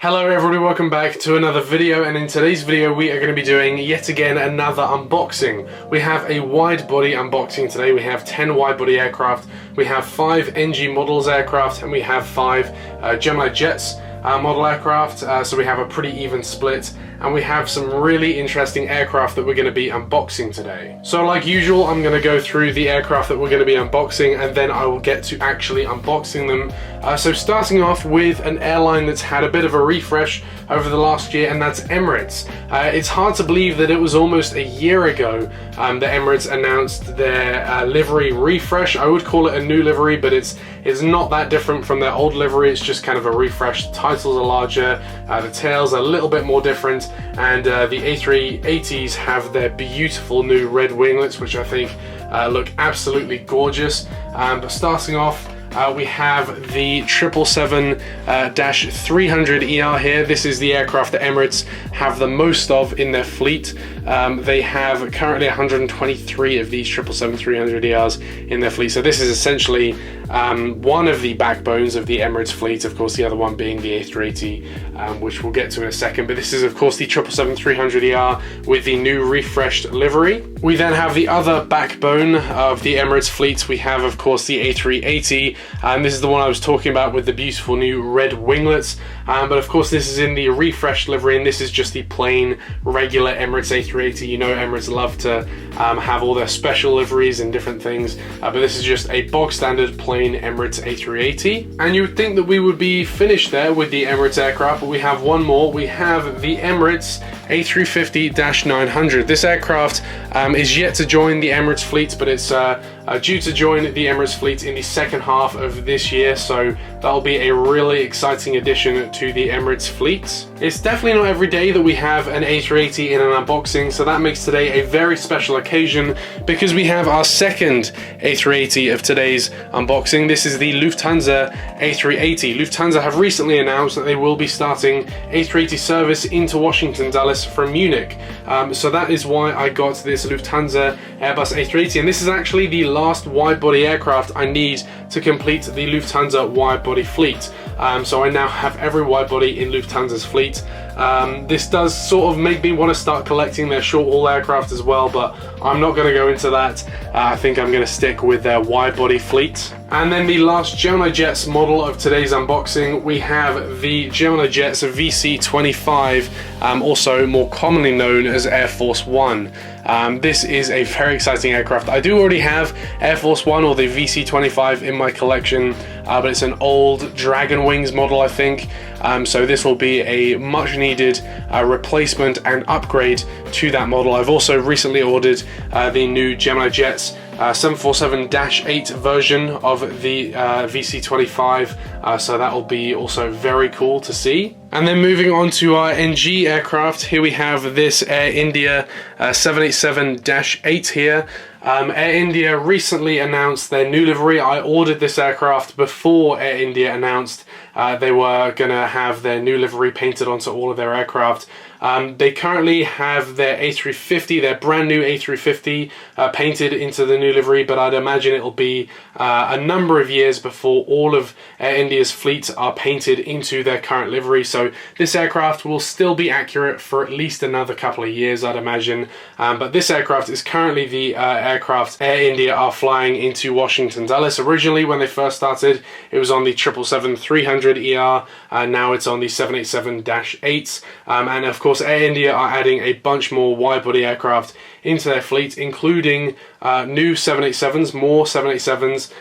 Hello everybody, welcome back to another video, and in today's video we are going to be doing yet again another unboxing. We have a wide body unboxing today. We have 10 wide body aircraft, we have 5 NG models aircraft, and we have 5 Gemini Jets model aircraft, so we have a pretty even split, and we have some really interesting aircraft that we're going to be unboxing today. So like usual, I'm going to go through the aircraft that we're going to be unboxing, and then I will get to actually unboxing them. So starting off with an airline that's had a bit of a refresh over the last year, and that's Emirates. It's hard to believe that it was almost a year ago that Emirates announced their livery refresh. I would call it a new livery, but it's not that different from their old livery. It's just kind of a refresh. The titles are larger, the tails are a little bit more different, and the A380s have their beautiful new red winglets, which I think look absolutely gorgeous. But starting off, we have the 777-300ER here. This is the aircraft that Emirates have the most of in their fleet. They have currently 123 of these 777-300ERs in their fleet. So this is essentially one of the backbones of the Emirates fleet. Of course, the other one being the A380, which we'll get to in a second. But this is, of course, the 777-300ER with the new refreshed livery. We then have the other backbone of the Emirates fleet. We have, of course, the A380. And this is the one I was talking about with the beautiful new red winglets. But of course, this is in the refreshed livery, and this is just the plain regular Emirates A380. You know, Emirates love to have all their special liveries and different things, but this is just a bog standard plain Emirates A380. And you would think that we would be finished there with the Emirates aircraft, but we have one more. We have the Emirates A350-900. This aircraft is yet to join the Emirates fleet, but it's due to join the Emirates fleet in the second half of this year, so that'll be a really exciting addition to the Emirates fleet. It's definitely not every day that we have an A380 in an unboxing, so that makes today a very special occasion because we have our second A380 of today's unboxing. This is the Lufthansa A380. Lufthansa have recently announced that they will be starting A380 service into Washington Dulles from Munich. So that is why I got this Lufthansa Airbus A380, and this is actually the last wide-body aircraft I need to complete the Lufthansa wide-body fleet. So I now have every wide-body in Lufthansa's fleet. This does sort of make me want to start collecting their short-haul aircraft as well, but I'm not going to go into that. I think I'm going to stick with their wide-body fleet. And then the last Gemini Jets model of today's unboxing, we have the Gemini Jets VC25, also more commonly known as Air Force One. This is a very exciting aircraft. I do already have Air Force One or the VC25 in my collection, but it's an old Dragon Wings model, I think. So this will be a much needed replacement and upgrade to that model. I've also recently ordered the new Gemini Jets 747-8 version of the VC25, so that will be also very cool to see. And then moving on to our NG aircraft, here we have this Air India 787-8 here. Air India recently announced their new livery. I ordered this aircraft before Air India announced they were going to have their new livery painted onto all of their aircraft. They currently have their A350, their brand new A350 painted into the new livery, but I'd imagine it'll be a number of years before all of Air India's fleet are painted into their current livery. So this aircraft will still be accurate for at least another couple of years, I'd imagine. But this aircraft is currently the aircraft Air India are flying into Washington Dulles. Originally, when they first started, it was on the 777-300ER, now it's on the 787-8s, and of course Air India are adding a bunch more wide-body aircraft into their fleet, including new 787s, more 787s,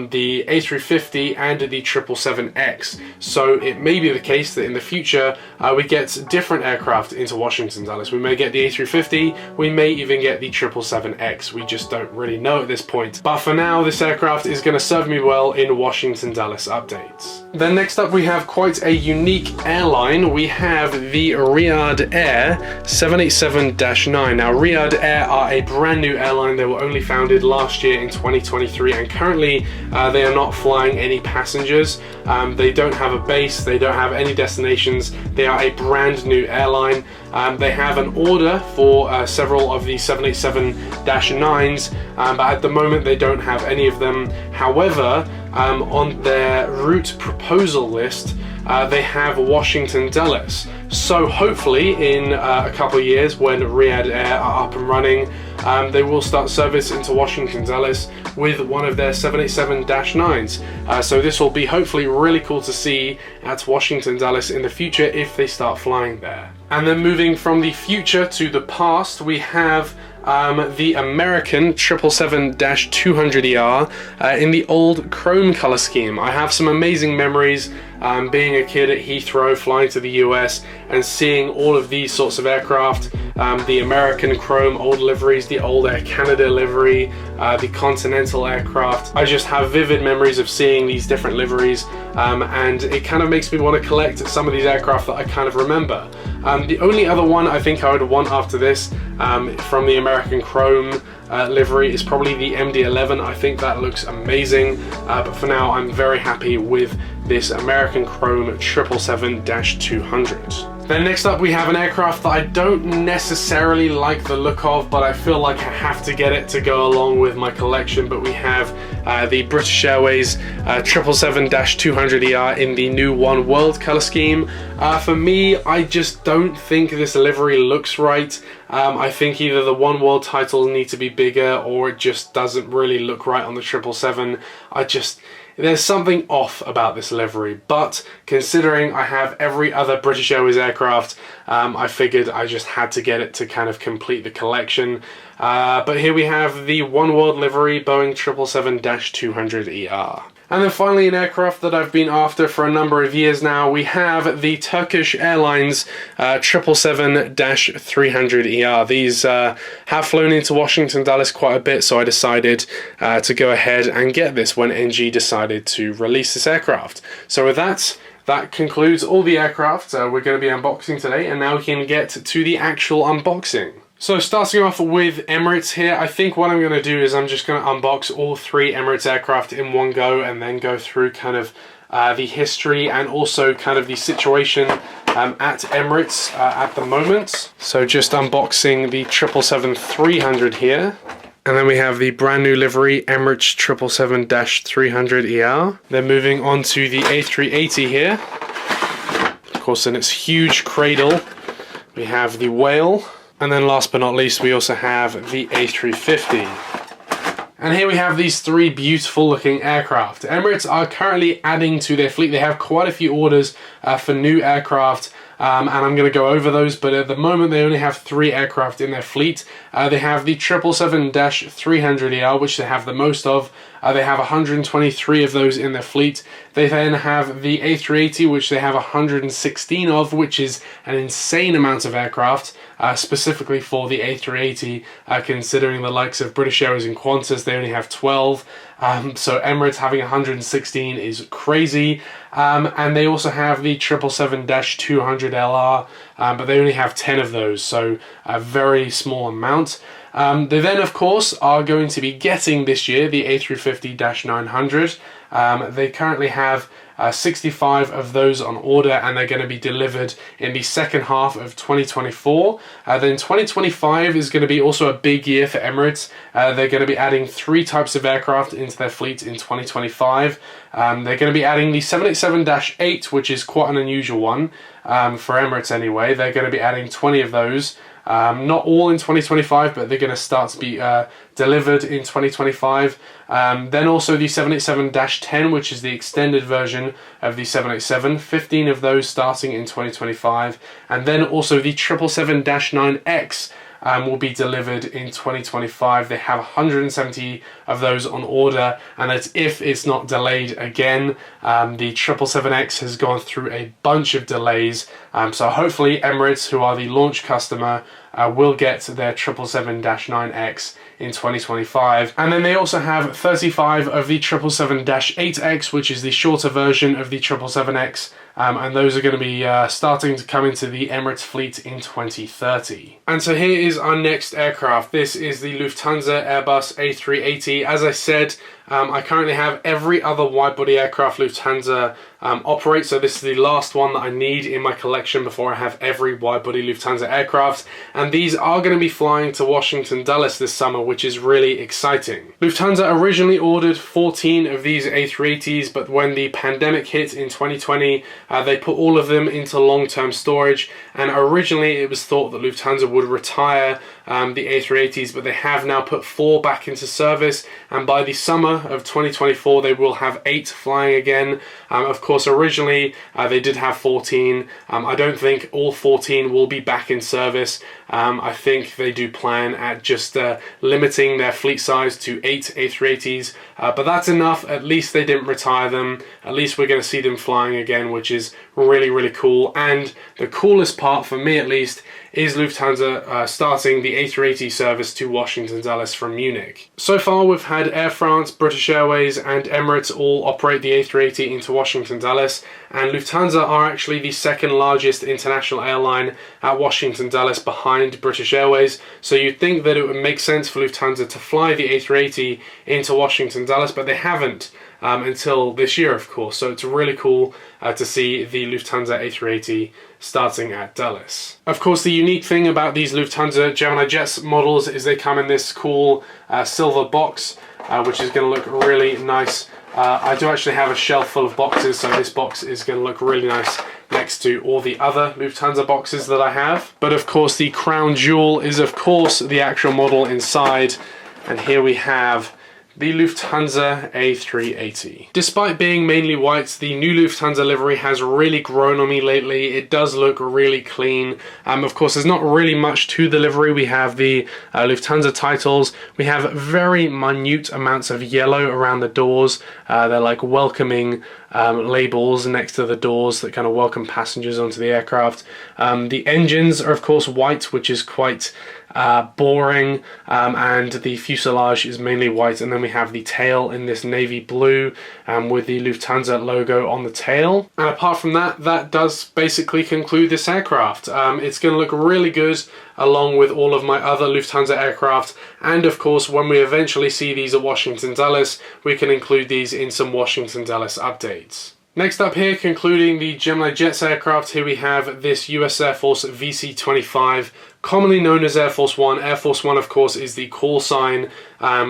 the A350 and the 777X. So it may be the case that in the future we get different aircraft into Washington Dulles. We may get the A350, we may even get the 777X. We just don't really know at this point. But for now, this aircraft is going to serve me well in Washington Dulles updates. Then next up, we have quite a unique airline. We have the Riyadh Air 787-9. Now, Riyadh Air are a brand new airline. They were only founded last year in 2023, and currently they are not flying any passengers. They don't have a base, they don't have any destinations. They are a brand new airline. They have an order for several of the 787-9s, but at the moment they don't have any of them. However, on their route proposal list, they have Washington Dulles. So hopefully in a couple of years, when Riyadh Air are up and running, they will start service into Washington Dulles with one of their 787-9s. So this will be hopefully really cool to see at Washington Dulles in the future if they start flying there. And then moving from the future to the past, we have the American 777-200ER in the old chrome color scheme. I have some amazing memories being a kid at Heathrow, flying to the US and seeing all of these sorts of aircraft, the American chrome old liveries, the old Air Canada livery, the Continental aircraft. I just have vivid memories of seeing these different liveries, and it kind of makes me want to collect some of these aircraft that I kind of remember. The only other one I think I would want after this from the American chrome livery is probably the MD-11. I think that looks amazing, but for now I'm very happy with this American chrome 777-200. Then next up we have an aircraft that I don't necessarily like the look of, but I feel like I have to get it to go along with my collection. But we have the British Airways 777-200ER in the new OneWorld color scheme. For me, I just don't think this livery looks right. I think either the OneWorld title need to be bigger, or it just doesn't really look right on the 777. There's something off about this livery, but considering I have every other British Airways aircraft, I figured I just had to get it to kind of complete the collection. But here we have the OneWorld livery Boeing 777-200ER. And then finally, an aircraft that I've been after for a number of years now, we have the Turkish Airlines 777-300ER. These have flown into Washington Dulles quite a bit, so I decided to go ahead and get this when NG decided to release this aircraft. So with that concludes all the aircraft we're going to be unboxing today, and now we can get to the actual unboxing. So starting off with Emirates here, I think what I'm going to do is I'm just going to unbox all three Emirates aircraft in one go, and then go through kind of the history and also kind of the situation at Emirates at the moment. So just unboxing the 777-300 here. And then we have the brand new livery Emirates 777-300ER. Then moving on to the A380 here. Of course, in its huge cradle, we have the whale. And then last but not least, we also have the A350. And here we have these three beautiful looking aircraft. Emirates are currently adding to their fleet. They have quite a few orders for new aircraft, and I'm going to go over those, but at the moment they only have 3 aircraft in their fleet. They have the 777-300ER, which they have the most of. They have 123 of those in their fleet. They then have the A380, which they have 116 of, which is an insane amount of aircraft, specifically for the A380, considering the likes of British Airways and Qantas, they only have 12. So Emirates having 116 is crazy. And they also have the 777-200LR, but they only have 10 of those, so a very small amount. They then, of course, are going to be getting this year the A350-900. They currently have 65 of those on order, and they're going to be delivered in the second half of 2024. Then 2025 is going to be also a big year for Emirates. They're going to be adding 3 types of aircraft into their fleet in 2025. They're going to be adding the 787-8, which is quite an unusual one for Emirates anyway. They're going to be adding 20 of those. Not all in 2025, but they're going to start to be delivered in 2025. Then also the 787-10, which is the extended version of the 787, 15 of those starting in 2025. And then also the 777-9X will be delivered in 2025. They have 170 of those on order, and that's if it's not delayed again. The 777X has gone through a bunch of delays, so hopefully Emirates, who are the launch customer, will get their 777-9X in 2025. And then they also have 35 of the 777-8X, which is the shorter version of the 777X, and those are going to be starting to come into the Emirates fleet in 2030. And so here is our next aircraft. This is the Lufthansa Airbus A380. As I said, I currently have every other wide-body aircraft Lufthansa operate, so this is the last one that I need in my collection before I have every wide-body Lufthansa aircraft, and these are going to be flying to Washington Dulles this summer, which is really exciting. Lufthansa originally ordered 14 of these A380s, but when the pandemic hit in 2020, they put all of them into long-term storage, and originally it was thought that Lufthansa would retire the A380s, but they have now put 4 back into service, and by the summer of 2024 they will have 8 flying again. Of course, originally they did have 14. I don't think all 14 will be back in service. I think they do plan at just limiting their fleet size to 8 A380s, but that's enough. At least they didn't retire them. At least we're going to see them flying again, which is really, really cool. And the coolest part, for me at least, is Lufthansa starting the A380 service to Washington Dulles from Munich. So far we've had Air France, British Airways and Emirates all operate the A380 into Washington Dulles, and Lufthansa are actually the second largest international airline at Washington Dulles behind British Airways, so you'd think that it would make sense for Lufthansa to fly the A380 into Washington Dulles, but they haven't until this year, of course, so it's really cool to see the Lufthansa A380 starting at Dulles. Of course, the unique thing about these Lufthansa Gemini Jets models is they come in this cool silver box, which is going to look really nice. I do actually have a shelf full of boxes, so this box is going to look really nice next to all the other Lufthansa boxes that I have. But of course, the crown jewel is of course the actual model inside, and here we have the Lufthansa A380. Despite being mainly white, the new Lufthansa livery has really grown on me lately. It does look really clean. Of course, there's not really much to the livery. We have the Lufthansa titles. We have very minute amounts of yellow around the doors. They're like welcoming labels next to the doors that kind of welcome passengers onto the aircraft. The engines are of course white, which is quite boring, and the fuselage is mainly white, and then we have the tail in this navy blue with the Lufthansa logo on the tail. And apart from that, that does basically conclude this aircraft. It's going to look really good along with all of my other Lufthansa aircraft, and of course when we eventually see these at Washington Dulles, we can include these in some Washington Dulles updates. Next up here, concluding the Gemini Jets aircraft, here we have this US Air Force VC-25, commonly known as Air Force One. Air Force One, of course, is the call sign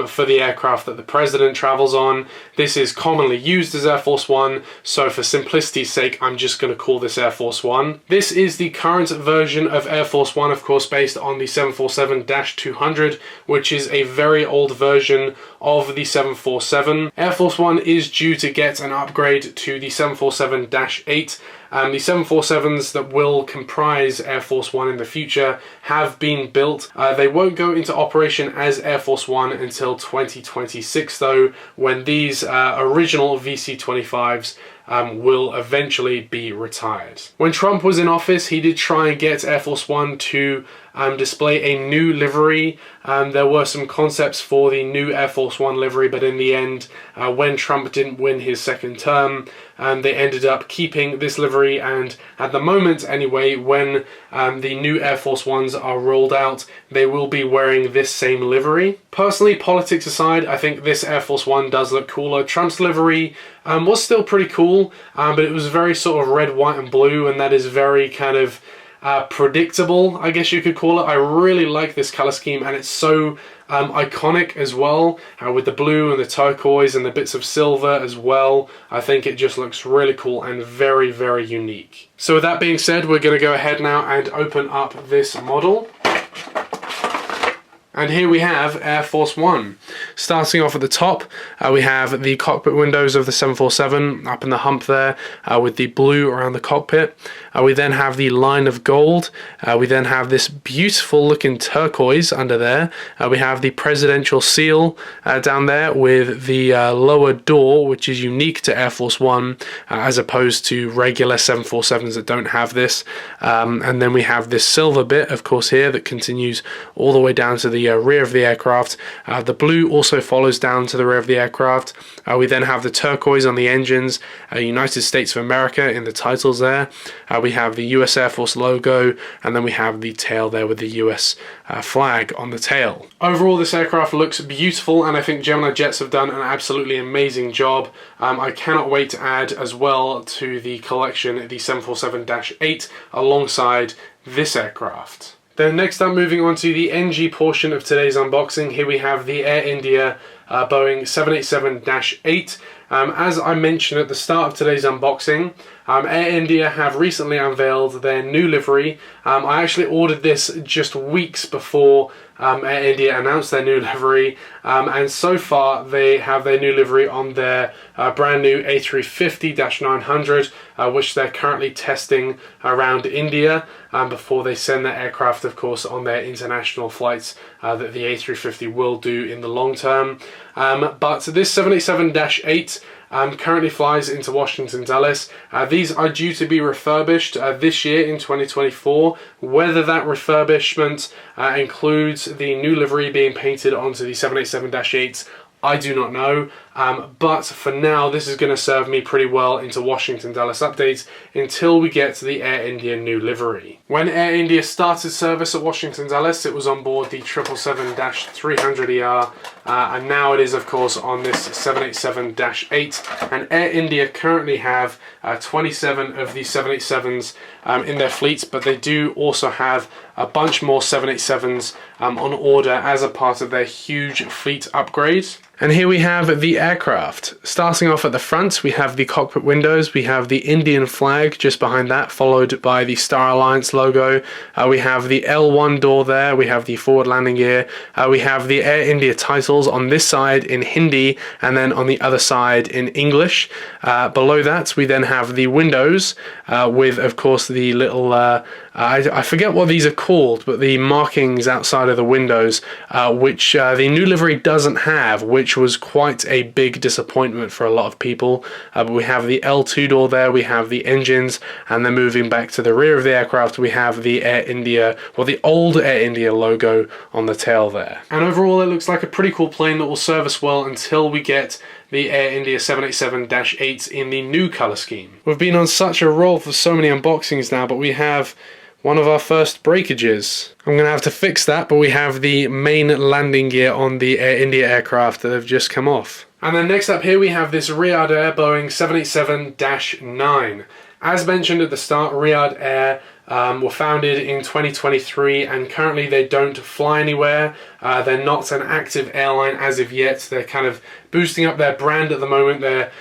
for the aircraft that the president travels on. This is commonly used as Air Force One, so for simplicity's sake, I'm just going to call this Air Force One. This is the current version of Air Force One, of course, based on the 747-200, which is a very old version of the 747. Air Force One is due to get an upgrade to the 747-8. The 747s that will comprise Air Force One in the future have been built. They won't go into operation as Air Force One until 2026 though, when these original VC-25s will eventually be retired. When Trump was in office, he did try and get Air Force One to display a new livery. There were some concepts for the new Air Force One livery, but in the end, when Trump didn't win his second term, they ended up keeping this livery, and at the moment anyway, when the new Air Force Ones are rolled out, they will be wearing this same livery. Personally, politics aside, I think this Air Force One does look cooler. Trump's livery was still pretty cool, but it was very sort of red, white and blue, and that is very kind of predictable, I guess you could call it. I really like this color scheme, and it's so iconic as well, with the blue and the turquoise and the bits of silver as well. I think it just looks really cool and very, very unique. So with that being said, we're going to go ahead now and open up this model. And here we have Air Force One. Starting off at the top, we have the cockpit windows of the 747 up in the hump there, with the blue around the cockpit. We then have the line of gold. We then have this beautiful looking turquoise under there. We have the presidential seal down there with the lower door, which is unique to Air Force One, as opposed to regular 747s that don't have this. And then we have this silver bit, of course, here that continues all the way down to the the rear of the aircraft. The blue also follows down to the rear of the aircraft. We then have the turquoise on the engines, United States of America in the titles there. We have the US Air Force logo, and then we have the tail there with the US flag on the tail. Overall, this aircraft looks beautiful, and I think Gemini Jets have done an absolutely amazing job. I cannot wait to add as well to the collection the 747-8 alongside this aircraft. Then next up, moving on to the NG portion of today's unboxing, here we have the Air India Boeing 787-8. As I mentioned at the start of today's unboxing, Air India have recently unveiled their new livery. I actually ordered this just weeks before Air India announced their new livery, and so far they have their new livery on their brand new A350-900, which they're currently testing around India before they send that aircraft, of course, on their international flights that the A350 will do in the long term. But this 787-8 currently flies into Washington Dulles. These are due to be refurbished this year in 2024. Whether that refurbishment includes the new livery being painted onto the 787-8s, I do not know, but for now this is going to serve me pretty well into Washington Dulles updates until we get to the Air India new livery. When Air India started service at Washington Dulles, it was on board the 777-300ER, and now it is of course on this 787-8, and Air India currently have 27 of these 787s in their fleets, but they do also have a bunch more 787s on order as a part of their huge fleet upgrade. And here we have the aircraft. Starting off at the front, we have the cockpit windows, we have the Indian flag just behind that, followed by the Star Alliance logo. We have the L1 door there, we have the forward landing gear, we have the Air India titles on this side in Hindi, and then on the other side in English. Below that, we then have the windows with, of course, the little, I forget what these are called, but the markings outside of the windows, which the new livery doesn't have, which was quite a big disappointment for a lot of people. But we have the L2 door there, we have the engines, and then moving back to the rear of the aircraft, we have the Air India, well, the old Air India logo on the tail there. And overall, it looks like a pretty cool plane that will serve us well until we get the Air India 787-8s in the new colour scheme. We've been on such a roll for so many unboxings now, but we have one of our first breakages. I'm going to have to fix that, but we have the main landing gear on the Air India aircraft that have just come off. And then next up here we have this Riyadh Air Boeing 787-9. As mentioned at the start, Riyadh Air were founded in 2023, and currently they don't fly anywhere. They're not an active airline as of yet. They're kind of boosting up their brand at the moment. They're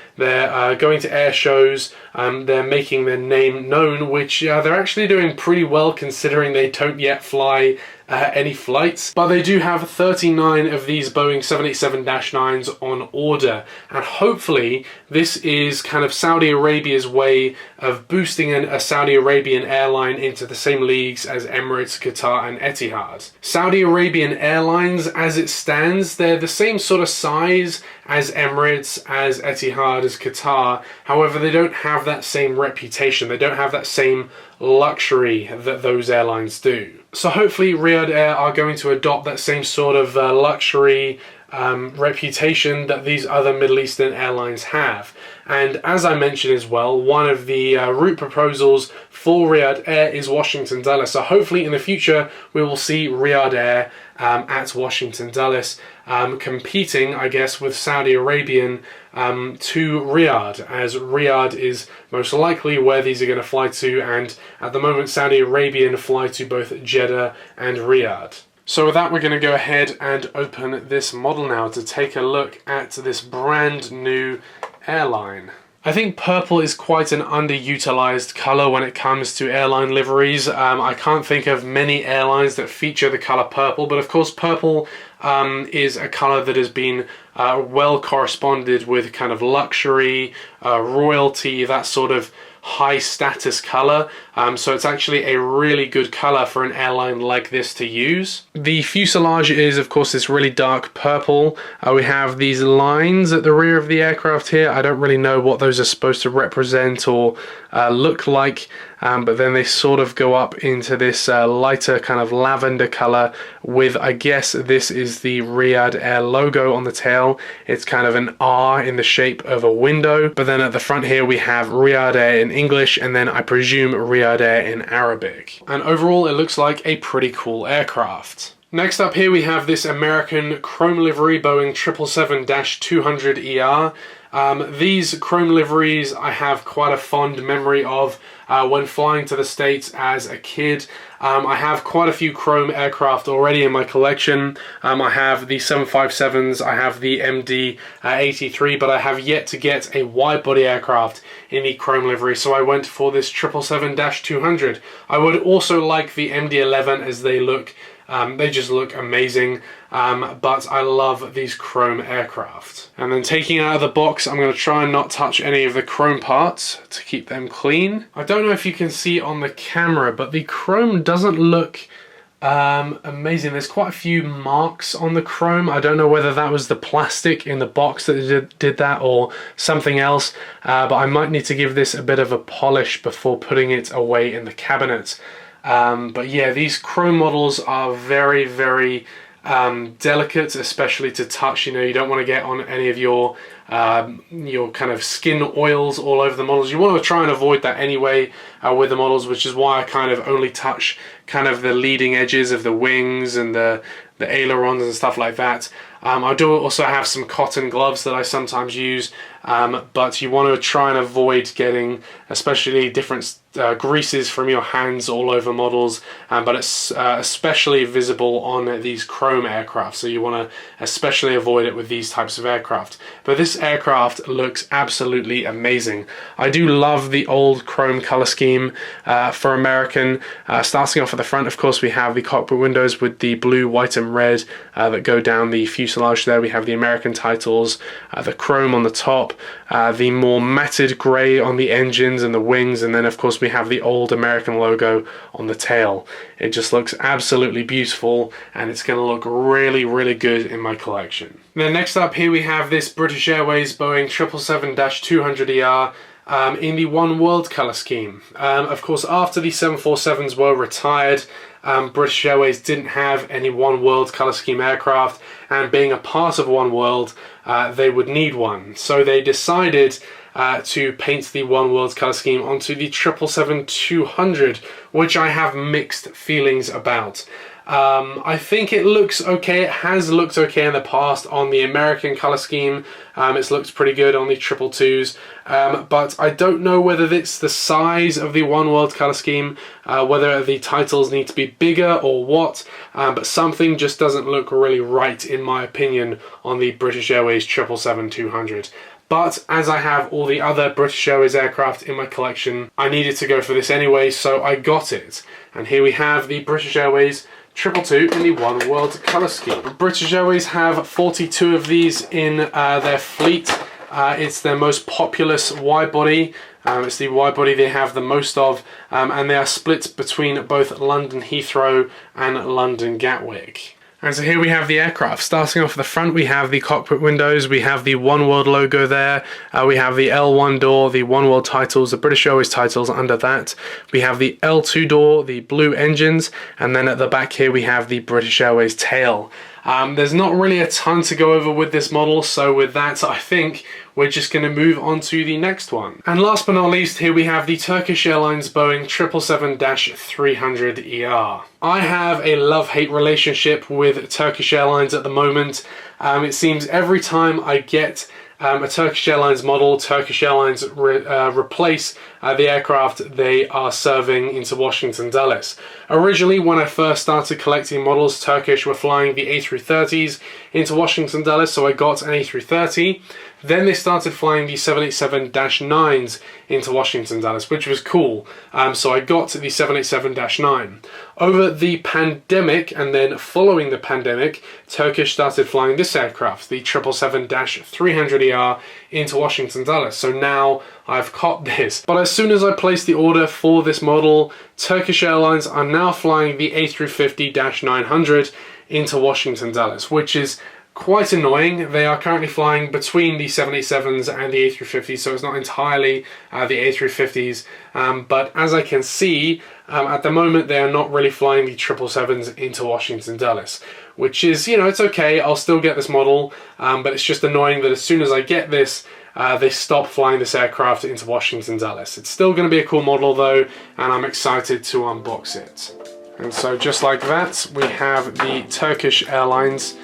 going to air shows. They're making their name known, which they're actually doing pretty well considering they don't yet fly any flights. But they do have 39 of these Boeing 787-9s on order, and hopefully this is kind of Saudi Arabia's way of boosting a Saudi Arabian airline into the same leagues as Emirates, Qatar and Etihad. Saudi Arabian Airlines, as it stands, they're the same sort of size as Emirates, as Etihad, as Qatar. However, they don't have that same reputation. They don't have that same luxury that those airlines do. So hopefully Riyadh Air are going to adopt that same sort of luxury reputation that these other Middle Eastern airlines have. And as I mentioned as well, one of the route proposals for Riyadh Air is Washington Dulles. So hopefully in the future we will see Riyadh Air at Washington Dulles competing, I guess, with Saudi Arabian to Riyadh, as Riyadh is most likely where these are going to fly to, and at the moment Saudi Arabian fly to both Jeddah and Riyadh. So with that, we're going to go ahead and open this model now to take a look at this brand new airline. I think purple is quite an underutilized colour when it comes to airline liveries. I can't think of many airlines that feature the colour purple, but of course purple is a colour that has been well corresponded with kind of luxury, royalty, that sort of high status colour, so it's actually a really good colour for an airline like this to use. The fuselage is of course this really dark purple. We have these lines at the rear of the aircraft here. I don't really know what those are supposed to represent or look like, but then they sort of go up into this lighter kind of lavender color with, I guess this is the Riyadh Air logo on the tail. It's kind of an R in the shape of a window, but then at the front here we have Riyadh Air in English, and then I presume Riyadh Air in Arabic. And overall it looks like a pretty cool aircraft. Next up here we have this American chrome livery Boeing 777-200ER. These chrome liveries I have quite a fond memory of when flying to the States as a kid. I have quite a few chrome aircraft already in my collection. I have the 757s, I have the MD 83, but I have yet to get a wide-body aircraft in the chrome livery, so I went for this 777-200. I would also like the MD 11 as they look. They just look amazing, but I love these chrome aircraft. And then taking out of the box, I'm going to try and not touch any of the chrome parts to keep them clean. I don't know if you can see on the camera, but the chrome doesn't look amazing. There's quite a few marks on the chrome. I don't know whether that was the plastic in the box that did that or something else, but I might need to give this a bit of a polish before putting it away in the cabinet. But yeah, these chrome models are very, very delicate, especially to touch. You know, you don't want to get on any of your kind of skin oils all over the models. You want to try and avoid that anyway with the models, which is why I kind of only touch kind of the leading edges of the wings and the ailerons and stuff like that. I do also have some cotton gloves that I sometimes use, but you want to try and avoid getting especially different greases from your hands all over models, but it's especially visible on these chrome aircraft, so you want to especially avoid it with these types of aircraft. But this aircraft looks absolutely amazing. I do love the old chrome color scheme for American. Starting off at the front, of course, we have the cockpit windows with the blue, white and red that go down the fuselage there. We have the American titles, the chrome on the top, the more matted grey on the engines and the wings, and then of course we have the old American logo on the tail. It just looks absolutely beautiful, and it's going to look really, really good in my collection. Then next up here we have this British Airways Boeing 777-200ER in the OneWorld colour scheme. Of course, after the 747s were retired, British Airways didn't have any OneWorld colour scheme aircraft, and being a part of OneWorld, they would need one. So they decided to paint the OneWorld colour scheme onto the 777-200, which I have mixed feelings about. I think it looks okay. It has looked okay in the past on the American colour scheme. It's looked pretty good on the 222s, but I don't know whether it's the size of the OneWorld colour scheme, whether the titles need to be bigger or what, but something just doesn't look really right in my opinion on the British Airways 777-200. But as I have all the other British Airways aircraft in my collection, I needed to go for this anyway, so I got it. And here we have the British Airways 222 in the OneWorld colour scheme. British Airways have 42 of these in their fleet. It's their most populous wide-body. It's the wide-body they have the most of, and they are split between both London Heathrow and London Gatwick. And so here we have the aircraft. Starting off at the front, we have the cockpit windows, we have the OneWorld logo there, we have the L1 door, the OneWorld titles, the British Airways titles under that. We have the L2 door, the blue engines, and then at the back here we have the British Airways tail. There's not really a ton to go over with this model, so with that I think we're just going to move on to the next one. And last but not least, here we have the Turkish Airlines Boeing 777-300ER. I have a love-hate relationship with Turkish Airlines at the moment. It seems every time I get a Turkish Airlines model, Turkish Airlines replace the aircraft they are serving into Washington Dulles. Originally, when I first started collecting models, Turkish were flying the A330s into Washington Dulles, so I got an A330. Then they started flying the 787-9s into Washington Dulles, which was cool. So I got the 787-9. Over the pandemic, and then following the pandemic, Turkish started flying this aircraft, the 777-300ER, into Washington Dulles. So now I've caught this. But as soon as I placed the order for this model, Turkish Airlines are now flying the A350-900 into Washington Dulles, which is quite annoying. They are currently flying between the 787s and the A350s, so it's not entirely the A350s, but as I can see, at the moment they are not really flying the 777s into Washington Dulles, which is, you know, it's okay, I'll still get this model, but it's just annoying that as soon as I get this, they stop flying this aircraft into Washington Dulles. It's still going to be a cool model though, and I'm excited to unbox it. And so just like that, we have the Turkish Airlines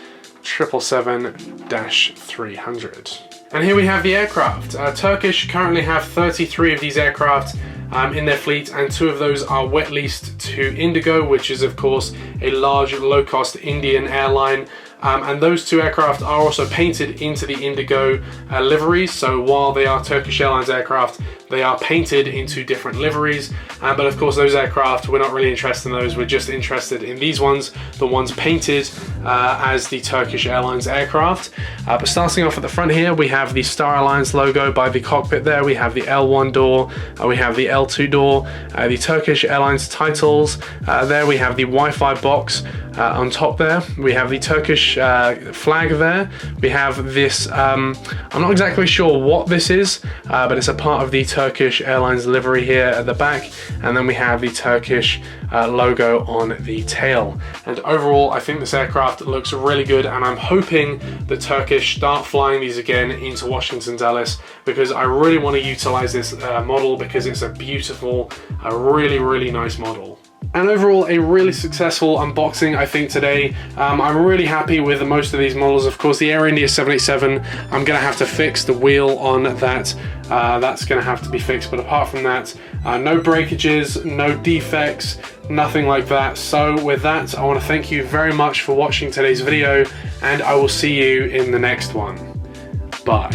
777-300. And here we have the aircraft. Turkish currently have 33 of these aircraft in their fleet, and 2 of those are wet leased to Indigo, which is of course a large low-cost Indian airline. And those 2 aircraft are also painted into the Indigo liveries, so while they are Turkish Airlines aircraft, they are painted into different liveries. But of course those aircraft, we're not really interested in those, we're just interested in these ones, the ones painted as the Turkish Airlines aircraft. But starting off at the front here, we have the Star Alliance logo by the cockpit there, we have the L1 door, we have the L2 door, the Turkish Airlines titles, there we have the Wi-Fi box on top there, we have the Turkish flag there, we have this, I'm not exactly sure what this is, but it's a part of the Turkish Airlines livery here at the back, and then we have the Turkish logo on the tail. And overall, I think this aircraft looks really good, and I'm hoping that Turkish start flying these again into Washington Dulles, because I really want to utilize this model because it's a beautiful, a really nice model. And overall, a really successful unboxing, I think, today. I'm really happy with most of these models. Of course, the Air India 787, I'm going to have to fix the wheel on that. That's going to have to be fixed. But apart from that, no breakages, no defects, nothing like that. So with that, I want to thank you very much for watching today's video, and I will see you in the next one. Bye.